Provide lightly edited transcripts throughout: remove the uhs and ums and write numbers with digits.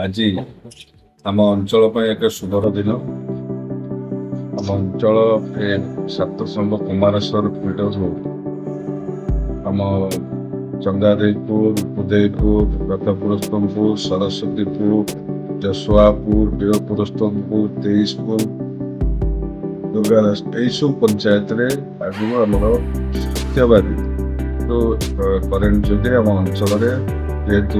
ଆଜି ଆମ ଅଞ୍ଚଳ ପାଇଁ ଏକ ଶୁଭର ଦିନ। ଆମ ଅଞ୍ଚଳ ସାତସମ୍ଭ କୁମାରେଶ୍ୱର ପୀଠରୁ ଆମ ଚଙ୍ଗାଦେଇପୁର, ଉଦୟପୁର, ରଥପୁରସ୍ତମପୁର, ସରସ୍ୱତୀପୁର, ଯଶୋଆପୁର, ବୀରପୁରସ୍ତମପୁର, ତେଇଶପୁର, ଦୁର୍ଗାଦାସ ଏଇସବୁ ପଞ୍ଚାୟତରେ ଆଗରୁ ଆମର ସତ୍ୟବାଦୀ କରେଣ୍ଟ ଯୋଗେ ଆମ ଅଞ୍ଚଳରେ ଯେହେତୁ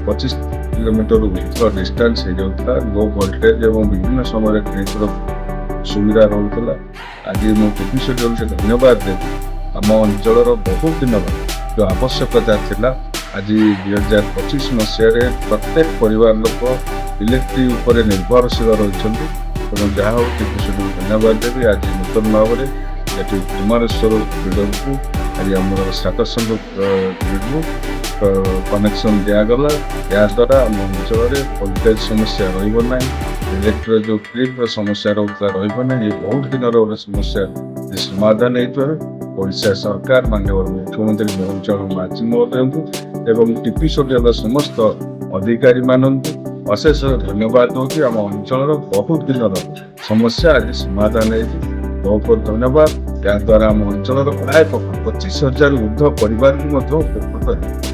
25 କିଲୋମିଟର ଉର୍ଦ୍ଧ୍ୱ ଡିଷ୍ଟାନ୍ସ ହେଇଯାଉଥିଲା, ଲୋ ଭୋଲ୍ଟେଜ ଏବଂ ବିଭିନ୍ନ ସମୟରେ ଗ୍ରିଡର ସୁବିଧା ରହୁଥିଲା। ଆଜି ମୁଁ ଟିପିସିଡବ୍ଲ୍ୟୁକୁ ଧନ୍ୟବାଦ ଦେବି। ଆମ ଅଞ୍ଚଳର ବହୁତ ଦିନର ଯେଉଁ ଆବଶ୍ୟକତା ଥିଲା, ଆଜି 2025 ମସିହାରେ ପ୍ରତ୍ୟେକ ପରିବାର ଲୋକ ଇଲେକ୍ଟ୍ରିକ୍ ଉପରେ ନିର୍ଭରଶୀଳ ରହିଛନ୍ତି। ତେଣୁ ଯାହା ହଉ ଟିପିସିଡବ୍ଲ୍ୟୁକୁ ଧନ୍ୟବାଦ ଦେବି। ଆଜି ନୂତନ ଭାବରେ ଏଠି କୁମାରେଶ୍ୱର ଗ୍ରିଡକୁ ଆଜି ଆମର ସାତସଙ୍ଗ ଗ୍ରିଡକୁ କନେକ୍ସନ୍ ଦିଆଗଲା। ଏହାଦ୍ୱାରା ଆମ ଅଞ୍ଚଳରେ ଭୋଲ୍ଟେଜ ସମସ୍ୟା ରହିବ ନାହିଁ, ଇଲେକ୍ଟ୍ରିର ଯେଉଁ ଗ୍ରିଡର ସମସ୍ୟା ରହୁଥିଲା ରହିବ ନାହିଁ। ଏ ବହୁତ ଦିନର ଗୋଟେ ସମସ୍ୟା ସମାଧାନ ହେଇଥିବାରୁ ଓଡ଼ିଶା ସରକାର, ମାନନୀୟ ମୁଖ୍ୟମନ୍ତ୍ରୀ ନବୀନ ମାଝୀ ମହୋଦୟଙ୍କୁ ଏବଂ ଟିପିସିଡବ୍ଲ୍ୟୁର ସମସ୍ତ ଅଧିକାରୀମାନଙ୍କୁ ଅଶେଷ ଧନ୍ୟବାଦ ଦେଉଛି। ଆମ ଅଞ୍ଚଳର ବହୁତ ଦିନର ସମସ୍ୟା ଆଜି ସମାଧାନ ହେଇଛି। ବହୁତ ବହୁତ ଧନ୍ୟବାଦ। ଏହାଦ୍ୱାରା ଆମ ଅଞ୍ଚଳର ପ୍ରାୟ 25,000 ଉର୍ଦ୍ଧ୍ୱ ପରିବାରକୁ ମଧ୍ୟ ଉପକୃତ ହେବ।